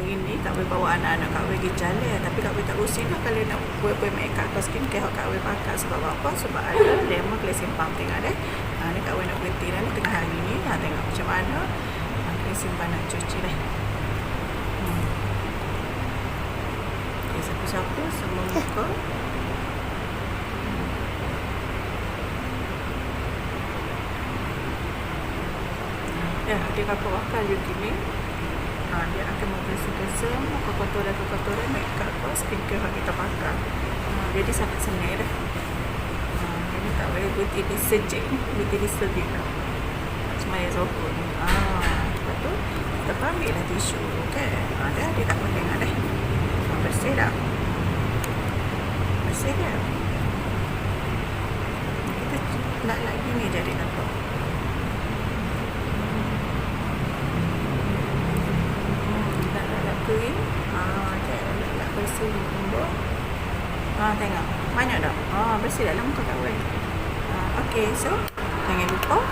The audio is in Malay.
hari ni Kak Wei bawa anak-anak Kak Wei pergi jalan. Tapi Kak Wei tak rusing lah kalau nak buat make up atau skincare Kak Wei pakai. Sebab apa? Sebab ada lemon boleh simpan. Tengok deh. Ni Kak Wei nak berhenti dah ni tengah hari ni. Tengok macam mana. Kita simpan nak cuci dah. Okay, sapu-sapu semua muka. Ya, dia kakak bakal je gini. Dia akan membersihkan semua kekotoran make up atau skincare yang kita pakai. Jadi sangat senang dah. Ini tak boleh putih di sejik, putih di sedih lah. Semaya sopa ni. Lepas tu kita ambil lah tisu kan. Dah dia tak boleh tengok dah. Bersih dah. Bersih dah. Kita nak lagi ni jadi nampak. Kering. Nak bersih nombor. Tengok. Banyak dah. Bersih dalam muka Kak Wei. Okay, so jangan lupa